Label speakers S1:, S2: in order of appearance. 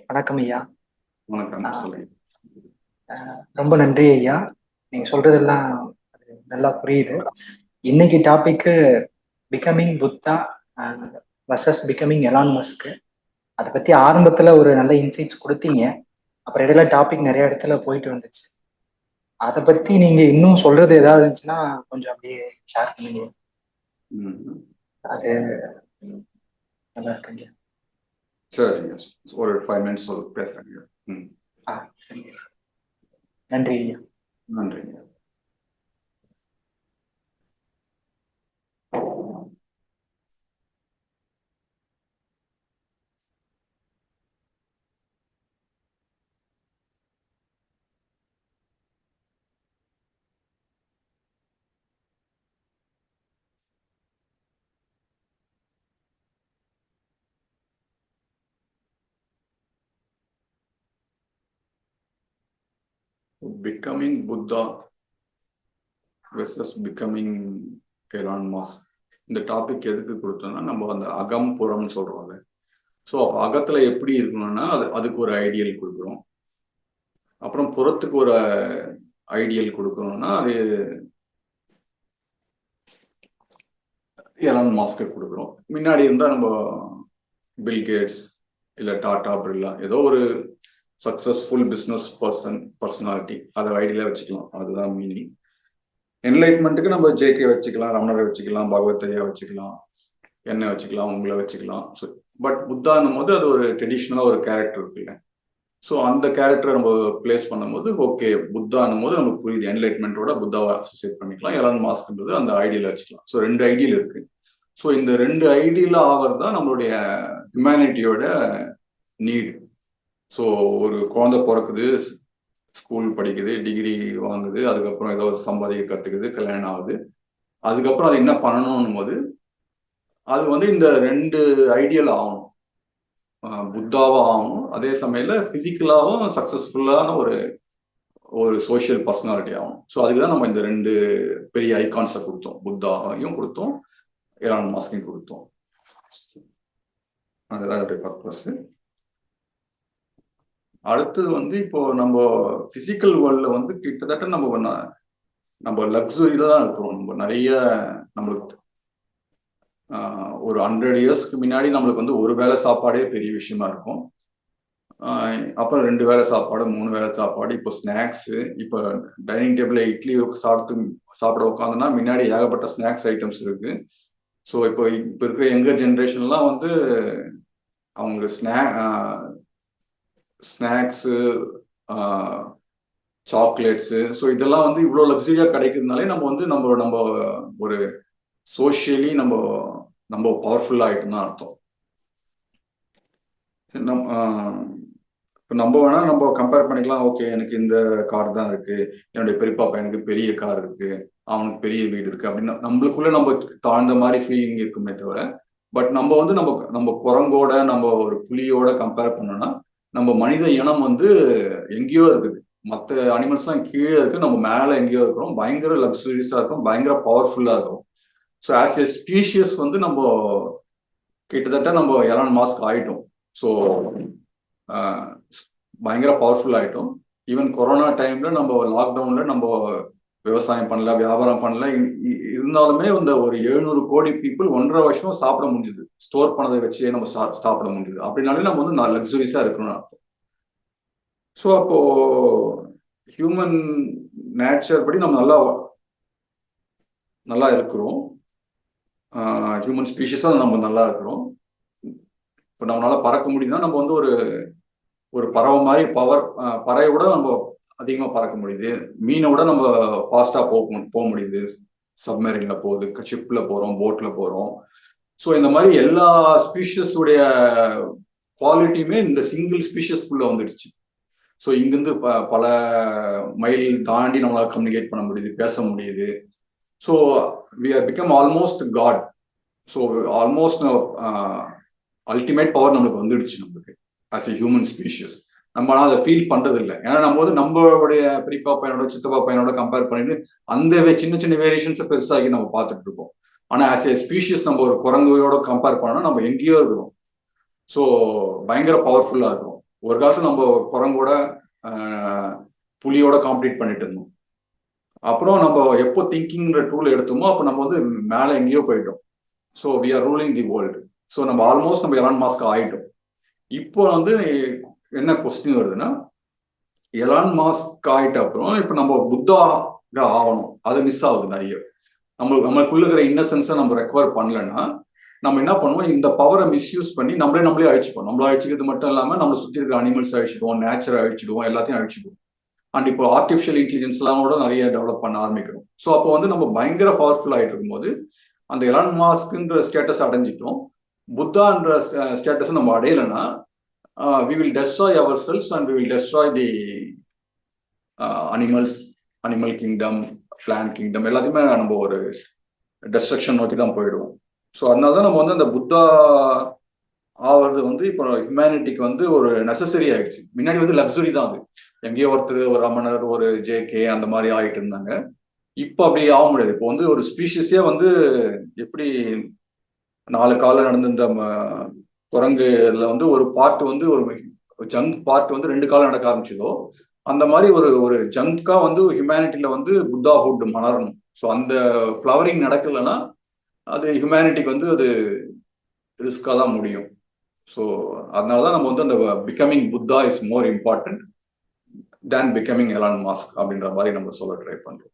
S1: வணக்கம் ஐயா.
S2: வணக்கம். சொல்லுங்க.
S1: ரொம்ப நன்றி ஐயா. நீங்க சொல்றதெல்லாம் நல்லா புரியுது. இன்னைக்கு topic becoming Buddha versus becoming Elon Musk. அதை பத்தி ஆரம்பத்துல ஒரு நல்ல இன்சைட்ஸ் கொடுத்தீங்க. அப்புறம் இடையில டாபிக் நிறைய இடத்துல போயிட்டு வந்துச்சு. அதை பத்தி நீங்க இன்னும் சொல்றது ஏதாவது இருந்துச்சுன்னா கொஞ்சம் அப்படியே ஷேர் பண்ணுங்க. அது நல்லா இருக்குங்க.
S2: சரிங்க, ஒரு 5 minutes பேசுறேங்க.
S1: சரிங்க, நன்றி ஐயா.
S2: நன்றிங்க. Becoming Buddha versus becoming Elon Musk, இந்த டாபிக் எதுக்கு கொடுத்தோம்னா, நம்ம அந்த அகம் புறம்னு சொல்றோம்ல. ஸோ அகத்துல எப்படி இருக்கணும்னா அதுக்கு ஒரு ஐடியல் கொடுக்குறோம். அப்புறம் புறத்துக்கு ஒரு ஐடியல் கொடுக்கணும்னா அது எலான் மாஸ்க்கு கொடுக்குறோம். முன்னாடி இருந்தா நம்ம பில்கேட்ஸ் இல்ல டாடா பிர்லா, ஏதோ ஒரு சக்சஸ்ஃபுல் பிஸ்னஸ் பர்சனாலிட்டி, அதை ஐடியில வச்சுக்கலாம். அதுதான் மீனிங். என்லைட்மெண்ட்டுக்கு நம்ம ஜேகே வச்சுக்கலாம், ரமணரை வச்சுக்கலாம், பகவத்தையா வச்சுக்கலாம், என்ன வச்சுக்கலாம், உங்களை வச்சுக்கலாம். பட் புத்தான்னும் போது அது ஒரு ட்ரெடிஷ்னலா ஒரு கேரக்டர் இருக்குல்ல. ஸோ அந்த கேரக்டரை நம்ம பிளேஸ் பண்ணும்போது ஓகே, புத்தான்னும் போது நமக்கு புரியுது, என்லைட்மெண்ட்டோட புத்தாவை அசோசியேட் பண்ணிக்கலாம். எலான் மாஸ்க்ன்றது அந்த ஐடியில வச்சுக்கலாம். ஸோ 2 ஐடியல் இருக்கு. ஸோ இந்த 2 ஐடியில ஆகிறது தான் நம்மளுடைய ஹியூமனிட்டியோட நீட். ஸோ ஒரு குழந்தை பிறக்குது, ஸ்கூல் படிக்குது, டிகிரி வாங்குது, அதுக்கப்புறம் ஏதோ சம்பாதிக்க கத்துக்குது, கல்யாணம் ஆகுது. அதுக்கப்புறம் அது என்ன பண்ணணும் போது அது இந்த 2 ஐடியல் ஆகணும். புத்தாவும் ஆகணும், அதே சமயத்துல பிசிக்கலாவும் சக்சஸ்ஃபுல்லான ஒரு சோசியல் பர்சனாலிட்டி ஆகும். ஸோ அதுக்குதான் நம்ம இந்த 2 பெரிய ஐகான்ஸை கொடுத்தோம். புத்தாவையும் கொடுத்தோம், எலான் மாஸ்கையும் கொடுத்தோம். அதுதான் பர்பஸ். அடுத்தது இப்போ நம்ம பிசிக்கல் வேர்ல்ட்ல கிட்டத்தட்ட நம்ம லக்ஸுரியில தான் இருக்கிறோம். நம்ம நிறைய நம்மளுக்கு ஒரு 100 இயர்ஸ்க்கு முன்னாடி நம்மளுக்கு ஒரு வேளை சாப்பாடே பெரிய விஷயமா இருக்கும். அப்புறம் 2 வேளை சாப்பாடு, 3 வேளை சாப்பாடு, இப்போ ஸ்நாக்ஸ். இப்போ டைனிங் டேபிள்ல இட்லி சாப்பிட உட்காந்துன்னா முன்னாடி ஏகப்பட்ட ஸ்நாக்ஸ் ஐட்டம்ஸ் இருக்கு. ஸோ இப்போ இருக்கிற யங்கர் ஜென்ரேஷன்லாம் அவங்க ஸ்நாக்ஸு, சாக்லேட்ஸு, ஸோ இதெல்லாம் இவ்வளோ லக்ஸரியா கிடைக்கிறதுனாலே நம்ம ஒரு சோஷியலி நம்ம பவர்ஃபுல் ஆகிட்டு தான் அர்த்தம். நம்ம வேணா நம்ம கம்பேர் பண்ணிக்கலாம். ஓகே, எனக்கு இந்த கார் தான் இருக்கு, என்னுடைய பெரியப்பா பையனுக்கு பெரிய கார் இருக்கு, அவனுக்கு பெரிய வீடு இருக்கு அப்படின்னு நம்மளுக்குள்ள நம்ம தாழ்ந்த மாதிரி ஃபீலிங் இருக்குமே தவிர, பட் நம்ம குரங்கோட, நம்ம ஒரு புலியோட கம்பேர் பண்ணோம்னா நம்ம மனித இனம் எங்கேயோ இருக்குது. மற்ற அனிமல்ஸ்லாம் கீழே இருக்கு, நம்ம மேல எங்கேயோ இருக்கிறோம். பயங்கர லக்ஸுரியஸா இருக்கும், பயங்கர பவர்ஃபுல்லா இருக்கும். ஸோ ஆஸ் எ ஸ்பீஷியஸ் நம்ம கிட்டத்தட்ட நம்ம எலான் மாஸ்க் ஆயிட்டோம். ஸோ பயங்கர பவர்ஃபுல் ஆயிட்டோம். ஈவன் கொரோனா டைம்ல நம்ம லாக்டவுன்ல நம்ம விவசாயம் பண்ணல, வியாபாரம் பண்ணல, இருந்தாலுமே ஒரு 700 கோடி பீப்புள் 1.5 வருஷம் சாப்பிட முடிஞ்சுது. ஸ்டோர் பண்ணதை வச்சே நம்ம சாப்பிட முடிஞ்சுது. அப்படின்னாலே நம்ம லக்ஸுரியஸா இருக்கணும்னு அர்த்தம். ஸோ அப்போ ஹியூமன் நேச்சர் படி நம்ம நல்லா இருக்கிறோம். ஹியூமன் ஸ்பீஷிஸா நம்ம நல்லா இருக்கிறோம். இப்போ நம்மளால பறக்க முடியுதுன்னா நம்ம ஒரு பறவை மாதிரி பறவை விட நம்ம அதிகமா பறக்க முடியுது. மீனை விட நம்ம ஃபாஸ்டா போக முடியுது. சப்மரீன்ல போகுது, ஷிப்ல போறோம், போட்ல போறோம். ஸோ இந்த மாதிரி எல்லா ஸ்பீஷஸ் உடைய குவாலிட்டியுமே இந்த சிங்கிள் ஸ்பீஷஸ்க்குள்ள வந்துடுச்சு. ஸோ இங்கிருந்து பல மைல் தாண்டி நம்மளால கம்யூனிகேட் பண்ண முடியுது, பேச முடியுது. So we are become almost god. So almost ultimate power நம்மளுக்கு வந்துடுச்சு நம்மளுக்கு ஆஸ் எ ஹியூமன் ஸ்பீஷியஸ். நம்ம அதை ஃபீல் பண்றது இல்லை. ஏன்னா நம்மளுடைய பெரியப்பா பையனோட, சித்தப்பா பையனோட கம்பேர் பண்ணிட்டு அந்த சின்ன சின்ன வேரியேஷன்ஸை பெருசாகி நம்ம பார்த்துட்டு இருக்கோம். ஆனா ஆஸ் எ ஸ்பீஷியஸ் நம்ம ஒரு குரங்கையோட கம்பேர் பண்ணோம்னா நம்ம எங்கேயோ இருக்கிறோம். ஸோ பயங்கர பவர்ஃபுல்லா இருக்கும். ஒரு காலத்துல நம்ம குரங்கோட புலியோட காம்பீட் பண்ணிட்டு இருந்தோம். அப்புறம் நம்ம எப்போ திங்கிங்கிற டூல் எடுத்தோமோ அப்போ நம்ம வந்து மேலே எங்கேயோ போயிட்டோம். So we are ruling the world. So நம்ம ஆல்மோஸ்ட் நம்ம எலான் மாஸ்க் ஆயிட்டோம். இப்போ வந்து என்ன கொஸ்டின் வருதுன்னா, எலான் மாஸ்க் ஆயிட்ட அப்புறம் இப்போ நம்ம புத்தா ஆகணும், அது மிஸ் ஆகுது நிறைய. நம்மளுக்குள்ள இருக்கிற இன்னசென்ஸை நம்ம ரெக்கவர் பண்ணலன்னா நம்ம என்ன பண்ணுவோம், இந்த பவரை மிஸ்யூஸ் பண்ணி நம்மளே அழிச்சுப்போம். நம்மள அழிச்சுக்கிறது மட்டும் இல்லாம நம்மளை சுற்றி இருக்கிற அனிமல்ஸ் அழிச்சிடுவோம், நேச்சரை அழிச்சிடுவோம், எல்லாத்தையும் அழிச்சிடுவோம். அண்ட் இப்போ ஆர்டிஃபிஷியல் இன்டெலிஜென்ஸ் எல்லாம் கூட நிறைய டெவலப் பண்ண ஆரம்பிக்கிறோம். ஸோ அப்போ வந்து நம்ம பயங்கர பவர்ஃபுல் ஆகிட்டு இருக்கும்போது அந்த எலான் மாஸ்க்ன்ற ஸ்டேட்டஸ் அடைஞ்சிட்டோம். புத்தான்ற ஸ்டேட்டஸ் நம்ம அடையலைன்னா we will destroy ourselves and we will destroy the animal kingdom, plant kingdom, எல்லாத்தையுமே நம்ம ஒரு டெஸ்ட்ரக்ஷன் நோக்கி தான் போயிடுவோம். ஸோ அதனாலதான் நம்ம வந்து அந்த புத்தா ஆவது வந்து இப்போ ஹியூமனிட்டிக்கு வந்து ஒரு நெசசரி ஆயிடுச்சு. முன்னாடி வந்து லக்ஸுரி தான் அது. எங்கேயோ ஒருத்தர், ஒரு ரமணர், ஒரு ஜேகே அந்த மாதிரி ஆகிட்டு இருந்தாங்க. இப்போ அப்படி ஆக முடியாது. இப்போ வந்து ஒரு ஸ்பீஷிஸே வந்து எப்படி 4 காலம் நடந்த இந்த குரங்குல வந்து ஒரு பார்ட் வந்து ஒரு ஜங்க் பார்ட் வந்து 2 காலம் நடக்க ஆரம்பிச்சதோ, அந்த மாதிரி ஒரு ஜங்கா வந்து ஹியூமனிட்டியில வந்து புத்தாஹுட் மலரணும். ஸோ அந்த ஃப்ளவரிங் நடக்கலைன்னா அது ஹியூமனிட்டிக்கு வந்து அது ரிஸ்கா தான் முடியும். ஸோ அதனாலதான் நம்ம வந்து அந்த becoming Buddha is more important than becoming Elon Musk அப்படின்ற மாதிரி நம்ம சொல்ல ட்ரை பண்றோம்.